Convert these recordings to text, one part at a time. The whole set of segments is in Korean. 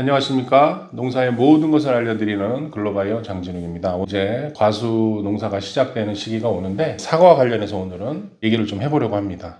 안녕하십니까. 농사의 모든 것을 알려드리는 글로바이어 장진욱입니다. 이제 과수 농사가 시작되는 시기가 오는데 사과와 관련해서 오늘은 얘기를 좀 해보려고 합니다.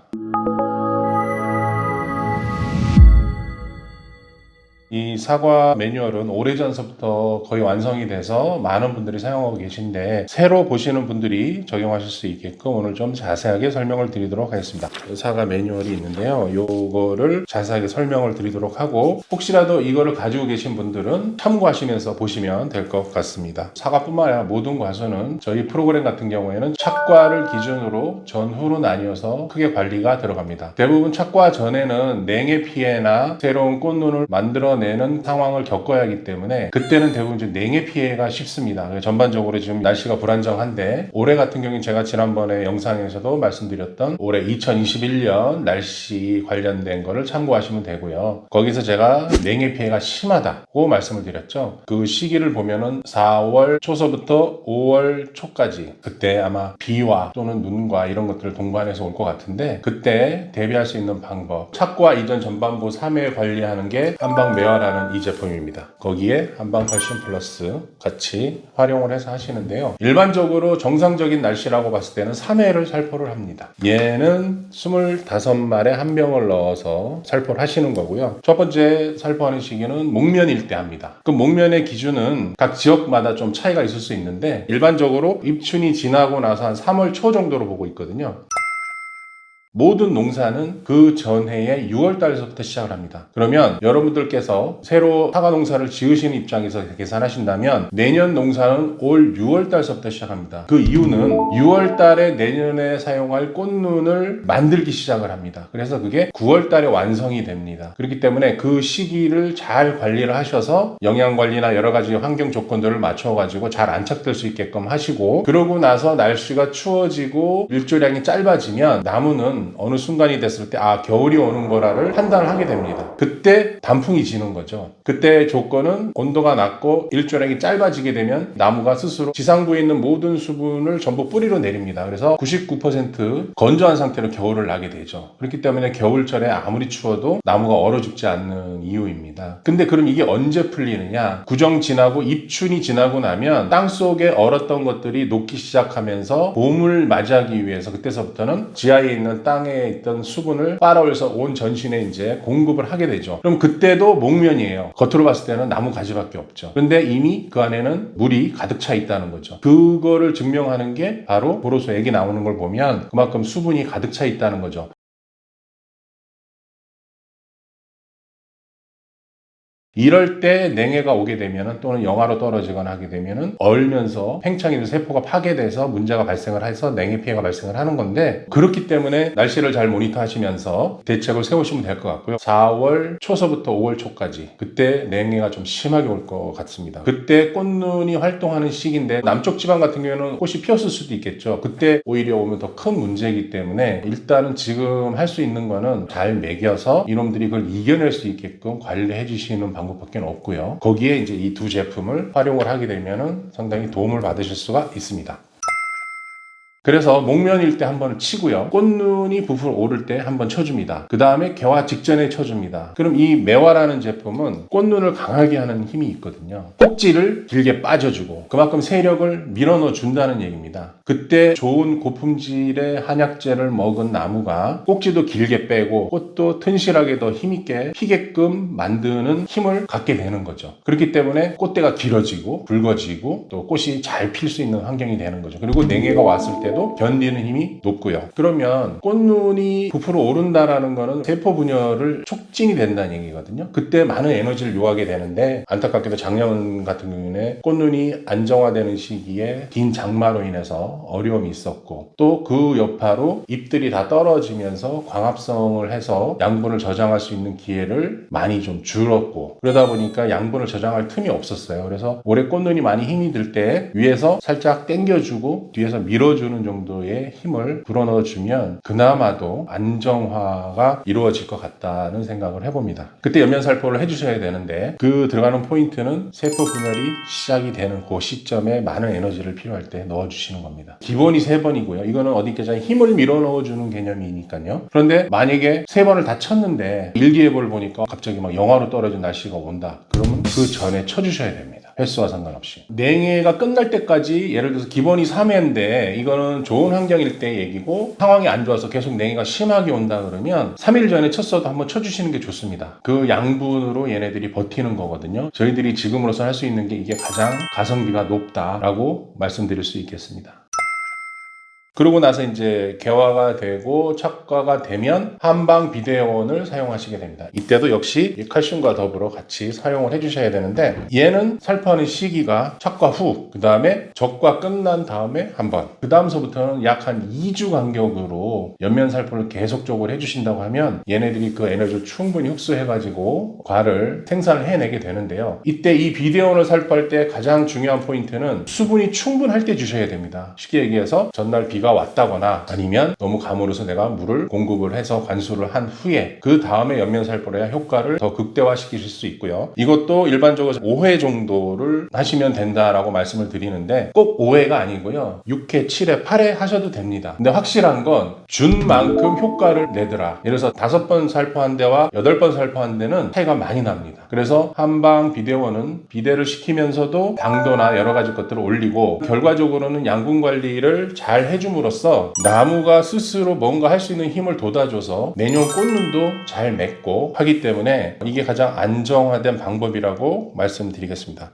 이 사과 매뉴얼은 오래전서부터 거의 완성이 돼서 많은 분들이 사용하고 계신데 새로 보시는 분들이 적용하실 수 있게끔 오늘 좀 자세하게 설명을 드리도록 하겠습니다. 사과 매뉴얼이 있는데요. 요거를 자세하게 설명을 드리도록 하고 혹시라도 이거를 가지고 계신 분들은 참고하시면서 보시면 될 것 같습니다. 사과뿐만 아니라 모든 과수는 저희 프로그램 같은 경우에는 착과를 기준으로 전후로 나뉘어서 크게 관리가 들어갑니다. 대부분 착과 전에는 냉해 피해나 새로운 꽃눈을 만들어내는 상황을 겪어야 하기 때문에 그때는 대부분 이제 냉해 피해가 쉽습니다. 전반적으로 지금 날씨가 불안정한데 올해 같은 경우는 제가 지난번에 영상에서도 말씀드렸던 올해 2021년 날씨 관련된 거를 참고하시면 되고요. 거기서 제가 냉해 피해가 심하다고 말씀을 드렸죠. 그 시기를 보면은 4월 초서부터 5월 초까지 그때 아마 비와 또는 눈과 이런 것들을 동반해서 올 것 같은데 그때 대비할 수 있는 방법, 착과 이전 전반부 3회 관리하는 게 한방매화라는 이 제품입니다. 거기에 한방칼슘 플러스 같이 활용을 해서 하시는데요. 일반적으로 정상적인 날씨라고 봤을 때는 3회를 살포를 합니다. 얘는 25말에 한 병을 넣어서 살포를 하시는 거고요. 첫 번째 살포하는 시기는 목면일 때 합니다. 그 목면의 기준은 각 지역마다 좀 차이가 있을 수 있는데 일반적으로 입춘이 지나고 나서 한 3월 초 정도로 보고 있거든요. 모든 농사는 그 전해의 6월달에서부터 시작을 합니다. 그러면 여러분들께서 새로 사과 농사를 지으시는 입장에서 계산하신다면 내년 농사는 올 6월달서부터 시작합니다. 그 이유는 6월달에 내년에 사용할 꽃눈을 만들기 시작을 합니다. 그래서 그게 9월달에 완성이 됩니다. 그렇기 때문에 그 시기를 잘 관리를 하셔서 영양관리나 여러가지 환경 조건들을 맞춰가지고 잘 안착될 수 있게끔 하시고 그러고 나서 날씨가 추워지고 일조량이 짧아지면 나무는 어느 순간이 됐을 때 겨울이 오는 거라를 판단을 하게 됩니다. 그때 단풍이 지는 거죠. 그때 조건은 온도가 낮고 일조량이 짧아지게 되면 나무가 스스로 지상부에 있는 모든 수분을 전부 뿌리로 내립니다. 그래서 99% 건조한 상태로 겨울을 나게 되죠. 그렇기 때문에 겨울철에 아무리 추워도 나무가 얼어 죽지 않는 이유입니다. 근데 그럼 이게 언제 풀리느냐? 구정 지나고 입춘이 지나고 나면 땅속에 얼었던 것들이 녹기 시작하면서 봄을 맞이하기 위해서 그때서부터는 지하에 있는 땅에 있던 수분을 빨아올려서 온 전신에 이제 공급을 하게 되죠. 그럼 그때도 목면이에요. 겉으로 봤을 때는 나무 가지밖에 없죠. 그런데 이미 그 안에는 물이 가득 차 있다는 거죠. 그거를 증명하는 게 바로 보로소액이 나오는 걸 보면 그만큼 수분이 가득 차 있다는 거죠. 이럴 때 냉해가 오게 되면 또는 영하로 떨어지거나 하게 되면 얼면서 팽창이 세포가 파괴돼서 문제가 발생을 해서 냉해 피해가 발생을 하는 건데 그렇기 때문에 날씨를 잘 모니터하시면서 대책을 세우시면 될 것 같고요. 4월 초서부터 5월 초까지 그때 냉해가 좀 심하게 올 것 같습니다. 그때 꽃눈이 활동하는 시기인데 남쪽 지방 같은 경우에는 꽃이 피었을 수도 있겠죠. 그때 오히려 오면 더 큰 문제이기 때문에 일단은 지금 할 수 있는 거는 잘 매겨서 이놈들이 그걸 이겨낼 수 있게끔 관리해 주시는 방법밖에 없고요. 거기에 이제 이 두 제품을 활용을 하게 되면 상당히 도움을 받으실 수가 있습니다. 그래서 목면일 때 한번 치고요. 꽃눈이 부풀어 오를 때 한번 쳐줍니다. 그 다음에 개화 직전에 쳐줍니다. 그럼 이 매화라는 제품은 꽃눈을 강하게 하는 힘이 있거든요. 꼭지를 길게 빠져주고 그만큼 세력을 밀어넣어 준다는 얘기입니다. 그때 좋은 고품질의 한약재를 먹은 나무가 꼭지도 길게 빼고 꽃도 튼실하게 더 힘있게 피게끔 만드는 힘을 갖게 되는 거죠. 그렇기 때문에 꽃대가 길어지고 붉어지고 또 꽃이 잘 필 수 있는 환경이 되는 거죠. 그리고 냉해가 왔을 때도 견디는 힘이 높고요. 그러면 꽃눈이 부풀어 오른다라는 거는 세포 분열을 촉진이 된다는 얘기거든요. 그때 많은 에너지를 요하게 되는데 안타깝게도 작년 같은 경우에 꽃눈이 안정화되는 시기에 긴 장마로 인해서 어려움이 있었고 또 그 여파로 잎들이 다 떨어지면서 광합성을 해서 양분을 저장할 수 있는 기회를 많이 좀 줄었고 그러다 보니까 양분을 저장할 틈이 없었어요. 그래서 올해 꽃눈이 많이 힘이 들 때 위에서 살짝 당겨주고 뒤에서 밀어주는 주는 정도의 힘을 불어넣어주면 그나마도 안정화가 이루어질 것 같다는 생각을 해봅니다. 그때 연면살포를 해주셔야 되는데 그 들어가는 포인트는 세포 분열이 시작이 되는 그 시점에 많은 에너지를 필요할 때 넣어주시는 겁니다. 기본이 3번이고요. 이거는 어디까지 힘을 밀어넣어주는 개념이니까요. 그런데 만약에 3번을 다 쳤는데 일기예보를 보니까 갑자기 막 영하로 떨어진 날씨가 온다. 그러면 그 전에 쳐주셔야 됩니다. 횟수와 상관없이. 냉해가 끝날 때까지 예를 들어서 기본이 3회인데 이거는 좋은 환경일 때 얘기고 상황이 안 좋아서 계속 냉해가 심하게 온다 그러면 3일 전에 쳤어도 한번 쳐주시는 게 좋습니다. 그 양분으로 얘네들이 버티는 거거든요. 저희들이 지금으로서 할 수 있는 게 이게 가장 가성비가 높다라고 말씀드릴 수 있겠습니다. 그러고 나서 이제 개화가 되고 착화가 되면 한방 비대원을 사용하시게 됩니다. 이때도 역시 칼슘과 더불어 같이 사용을 해주셔야 되는데 얘는 살포하는 시기가 착화 후, 그 다음에 적과 끝난 다음에 한 번, 그 다음서부터는 약 한 2주 간격으로 연면 살포를 계속적으로 해주신다고 하면 얘네들이 그 에너지를 충분히 흡수해가지고 과를 생산을 해내게 되는데요. 이때 이 비대원을 살포할 때 가장 중요한 포인트는 수분이 충분할 때 주셔야 됩니다. 쉽게 얘기해서 전날 비가 왔다거나 아니면 너무 가물어서 내가 물을 공급을 해서 관수를 한 후에 그 다음에 연면살포를 해야 효과를 더 극대화시키실 수 있고요. 이것도 일반적으로 5회 정도를 하시면 된다라고 말씀을 드리는데 꼭 5회가 아니고요. 6회, 7회, 8회 하셔도 됩니다. 근데 확실한 건 준 만큼 효과를 내더라. 예를 들어서 5번 살포한 데와 8번 살포한 데는 차이가 많이 납니다. 그래서 한방 비대원은 비대를 시키면서도 당도나 여러 가지 것들을 올리고 결과적으로는 양분 관리를 잘 해줌으로써 나무가 스스로 뭔가 할 수 있는 힘을 돋아줘서 내년 꽃눈도 잘 맺고 하기 때문에 이게 가장 안정화된 방법이라고 말씀드리겠습니다.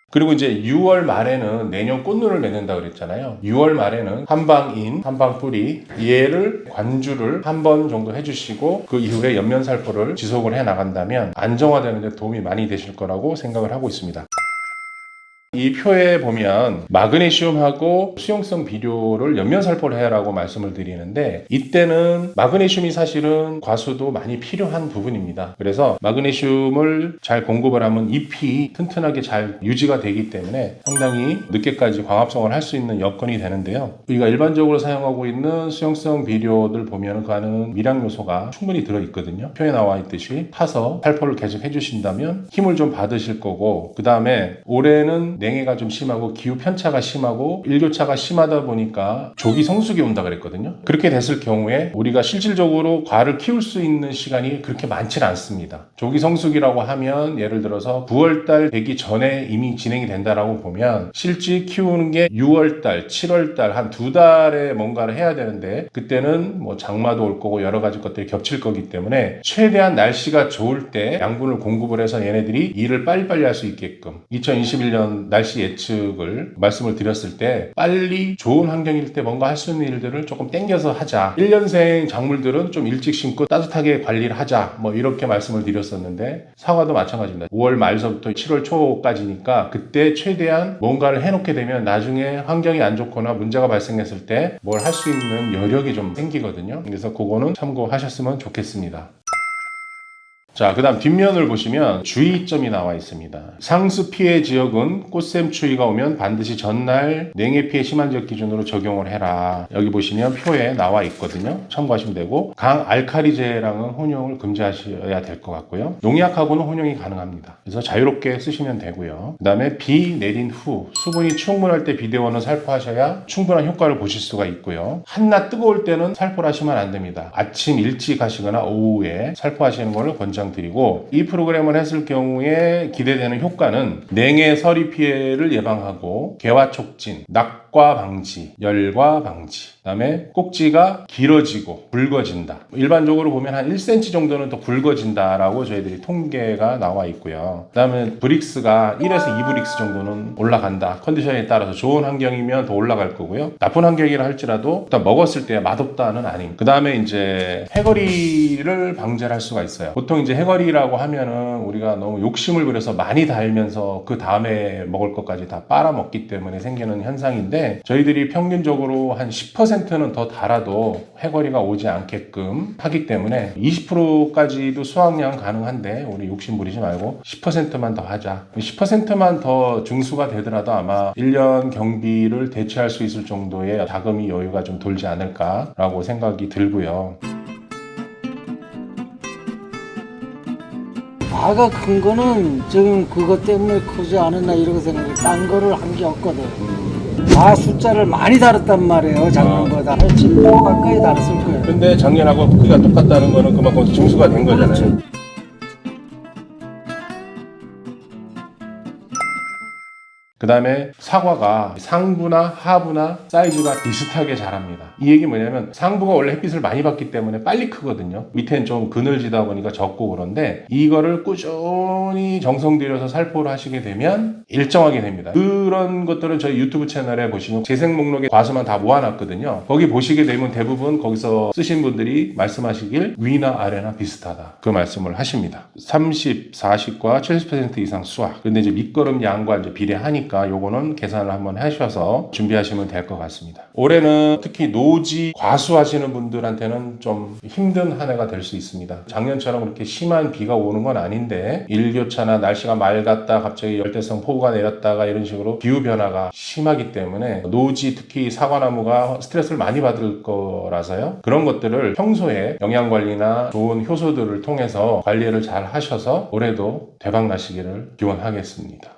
그리고 이제 6월 말에는 내년 꽃눈을 맺는다 그랬잖아요. 6월 말에는 한방인, 한방뿌리 얘를 관주를 한 번 정도 해주시고 그 이후에 연면살포를 지속을 해 나간다면 안정화되는 데 도움이 많이 되실 거라고 생각을 하고 있습니다. 이 표에 보면 마그네슘하고 수용성 비료를 연면살포를 해라고 말씀을 드리는데 이때는 마그네슘이 사실은 과수도 많이 필요한 부분입니다. 그래서 마그네슘을 잘 공급을 하면 잎이 튼튼하게 잘 유지가 되기 때문에 상당히 늦게까지 광합성을 할 수 있는 여건이 되는데요. 우리가 일반적으로 사용하고 있는 수용성 비료들 보면 그 안에는 미량 요소가 충분히 들어있거든요. 표에 나와 있듯이 타서 살포를 계속 해주신다면 힘을 좀 받으실 거고 그 다음에 올해는 냉해가 좀 심하고 기후 편차가 심하고 일교차가 심하다 보니까 조기 성숙이 온다 그랬거든요. 그렇게 됐을 경우에 우리가 실질적으로 과를 키울 수 있는 시간이 그렇게 많지는 않습니다. 조기 성숙이라고 하면 예를 들어서 9월달 되기 전에 이미 진행이 된다라고 보면 실제 키우는 게 6월달, 7월달 한 2달에 뭔가를 해야 되는데 그때는 뭐 장마도 올 거고 여러 가지 것들이 겹칠 거기 때문에 최대한 날씨가 좋을 때 양분을 공급을 해서 얘네들이 일을 빨리빨리 할 수 있게끔 2021년 날씨 예측을 말씀을 드렸을 때 빨리 좋은 환경일 때 뭔가 할 수 있는 일들을 조금 땡겨서 하자. 1년생 작물들은 좀 일찍 심고 따뜻하게 관리를 하자. 뭐 이렇게 말씀을 드렸었는데 사과도 마찬가지입니다. 5월 말서부터 7월 초까지니까 그때 최대한 뭔가를 해놓게 되면 나중에 환경이 안 좋거나 문제가 발생했을 때 뭘 할 수 있는 여력이 좀 생기거든요. 그래서 그거는 참고하셨으면 좋겠습니다. 자, 그 다음 뒷면을 보시면 주의점이 나와 있습니다. 상수 피해 지역은 꽃샘 추위가 오면 반드시 전날 냉해 피해 심한 지역 기준으로 적용을 해라. 여기 보시면 표에 나와 있거든요. 참고하시면 되고 강 알칼리제랑은 혼용을 금지하셔야 될 것 같고요. 농약하고는 혼용이 가능합니다. 그래서 자유롭게 쓰시면 되고요. 그 다음에 비 내린 후 수분이 충분할 때 비대원은 살포하셔야 충분한 효과를 보실 수가 있고요. 한낮 뜨거울 때는 살포를 하시면 안 됩니다. 아침 일찍 하시거나 오후에 살포하시는 것을 권장드리고 이 프로그램을 했을 경우에 기대되는 효과는 냉해 서리 피해를 예방하고 개화 촉진, 낙과 방지, 열과 방지, 그 다음에 꼭지가 길어지고 붉어진다. 일반적으로 보면 한 1cm 정도는 더 붉어진다라고 저희들이 통계가 나와 있고요. 그 다음에 브릭스가 1에서 2브릭스 정도는 올라간다. 컨디션에 따라서 좋은 환경이면 더 올라갈 거고요. 나쁜 환경이라 할지라도 일단 먹었을 때 맛없다는 아닌. 그 다음에 이제 해거리를 방지할 수가 있어요. 보통 이제 해거리라고 하면은 우리가 너무 욕심을 부려서 많이 달면서 그 다음에 먹을 것까지 다 빨아먹기 때문에 생기는 현상인데, 저희들이 평균적으로 한 10%는 더 달아도 해거리가 오지 않게끔 하기 때문에 20%까지도 수확량 가능한데, 우리 욕심 부리지 말고 10%만 더 하자. 10%만 더 증수가 되더라도 아마 1년 경비를 대체할 수 있을 정도의 자금이 여유가 좀 돌지 않을까라고 생각이 들고요. 아가 큰 거는 지금 그것 때문에 크지 않았나 이렇게 생각해. 딴 거를 한 게 없거든. 다 숫자를 많이 다뤘단 말이에요. 작년보다 한 10% 가까이 다뤘을 거예요. 근데 작년하고 크기가 똑같다는 거는 그만큼 증수가 된 거잖아요. 그 다음에 사과가 상부나 하부나 사이즈가 비슷하게 자랍니다. 이 얘기 뭐냐면, 상부가 원래 햇빛을 많이 받기 때문에 빨리 크거든요. 밑에는 좀 그늘지다 보니까 적고, 그런데 이거를 꾸준히 정성 들여서 살포를 하시게 되면 일정하게 됩니다. 그런 것들은 저희 유튜브 채널에 보시면 재생 목록에 과수만 다 모아놨거든요. 거기 보시게 되면 대부분 거기서 쓰신 분들이 말씀하시길 위나 아래나 비슷하다, 그 말씀을 하십니다. 30, 40과 70% 이상 수확. 근데 이제 밑거름 양과 이제 비례하니까 요거는 계산을 한번 하셔서 준비하시면 될 것 같습니다. 올해는 특히 노지 과수하시는 분들한테는 좀 힘든 한 해가 될 수 있습니다. 작년처럼 그렇게 심한 비가 오는 건 아닌데, 일교차나 날씨가 맑았다 갑자기 열대성 폭우가 내렸다가 이런 식으로 기후 변화가 심하기 때문에 노지, 특히 사과나무가 스트레스를 많이 받을 거라서요. 그런 것들을 평소에 영양관리나 좋은 효소들을 통해서 관리를 잘 하셔서 올해도 대박 나시기를 기원하겠습니다.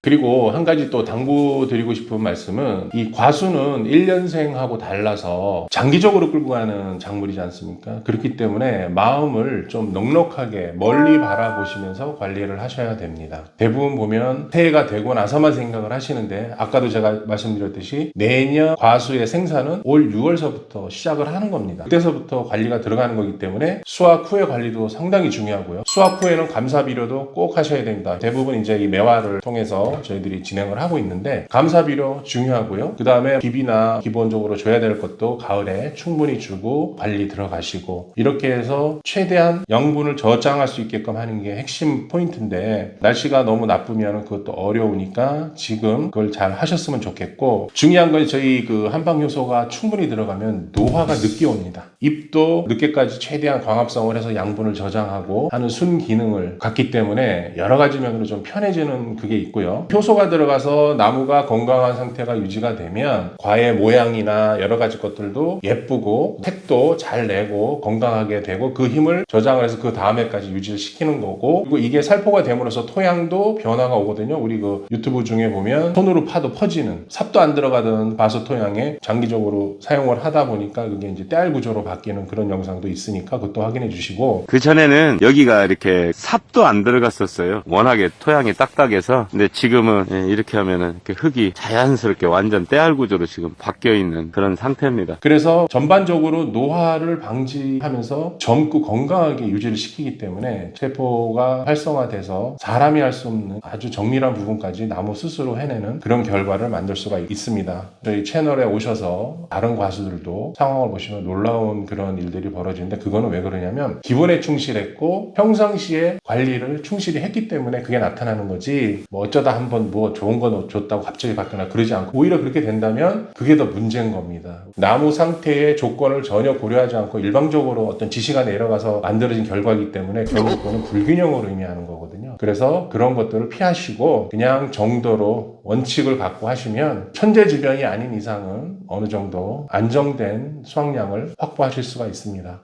그리고 한 가지 또 당부드리고 싶은 말씀은, 이 과수는 1년생하고 달라서 장기적으로 끌고 가는 작물이지 않습니까? 그렇기 때문에 마음을 좀 넉넉하게 멀리 바라보시면서 관리를 하셔야 됩니다. 대부분 보면 새해가 되고 나서만 생각을 하시는데, 아까도 제가 말씀드렸듯이 내년 과수의 생산은 올 6월서부터 시작을 하는 겁니다. 그때서부터 관리가 들어가는 거기 때문에 수확 후의 관리도 상당히 중요하고요. 수확 후에는 감사 비료도 꼭 하셔야 됩니다. 대부분 이제 이 매화를 통해서 저희들이 진행을 하고 있는데, 감사 비료 중요하고요. 그 다음에 비비나 기본적으로 줘야 될 것도 가을에 충분히 주고 관리 들어가시고, 이렇게 해서 최대한 영분을 저장할 수 있게끔 하는 게 핵심 포인트인데, 날씨가 너무 나쁘면 그것도 어려우니까 지금 그걸 잘 하셨으면 좋겠고, 중요한 건 저희 그 한방 효소가 충분히 들어가면 노화가 늦게 옵니다. 잎도 늦게까지 최대한 광합성을 해서 양분을 저장하고 하는 순 기능을 갖기 때문에 여러 가지 면으로 좀 편해지는 그게 있고요. 효소가 들어가서 나무가 건강한 상태가 유지가 되면 과의 모양이나 여러 가지 것들도 예쁘고 색도 잘 내고 건강하게 되고, 그 힘을 저장을 해서 그 다음에까지 유지를 시키는 거고, 그리고 이게 살포가 됨으로써 토양도 변화가 오거든요. 우리 그 유튜브 중에 보면 손으로 파도 퍼지는, 삽도 안 들어가던 과수 토양에 장기적으로 사용을 하다 보니까 그게 이제 떼알 구조로 바뀌는 그런 영상도 있으니까 그것도 확인해 주시고. 그 전에는 여기가 이렇게 삽도 안 들어갔었어요. 워낙에 토양이 딱딱해서. 근데 지금은 이렇게 하면은 이렇게 흙이 자연스럽게 완전 떼알 구조로 지금 바뀌어 있는 그런 상태입니다. 그래서 전반적으로 노화를 방지하면서 젊고 건강하게 유지를 시키기 때문에 세포가 활성화돼서 사람이 할 수 없는 아주 정밀한 부분까지 나무 스스로 해내는 그런 결과를 만들 수가 있습니다. 저희 채널에 오셔서 다른 과수들도 상황을 보시면 놀라운 그런 일들이 벌어지는데, 그거는 왜 그러냐면 기본에 충실했고 평상시에 관리를 충실히 했기 때문에 그게 나타나는 거지, 뭐 어쩌다 한번 뭐 좋은 거 줬다고 갑자기 바뀌거나 그러지 않고, 오히려 그렇게 된다면 그게 더 문제인 겁니다. 나무 상태의 조건을 전혀 고려하지 않고 일방적으로 어떤 지시가 내려가서 만들어진 결과이기 때문에 결국 그거는 불균형을 의미하는 거거든요. 그래서 그런 것들을 피하시고 그냥 정도로 원칙을 갖고 하시면 천재지변이 아닌 이상은 어느 정도 안정된 수확량을 확보하실 수가 있습니다.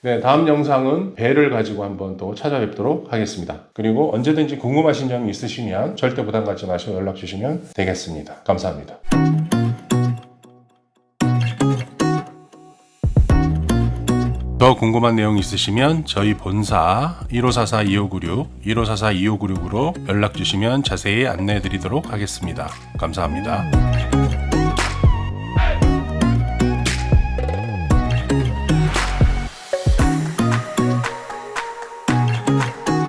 네, 다음 영상은 배를 가지고 한번 또 찾아뵙도록 하겠습니다. 그리고 언제든지 궁금하신 점이 있으시면 절대 부담 갖지 마시고 연락 주시면 되겠습니다. 감사합니다. 더 궁금한 내용 있으시면 저희 본사 1544-2596, 1544-2596으로 연락 주시면 자세히 안내해 드리도록 하겠습니다. 감사합니다.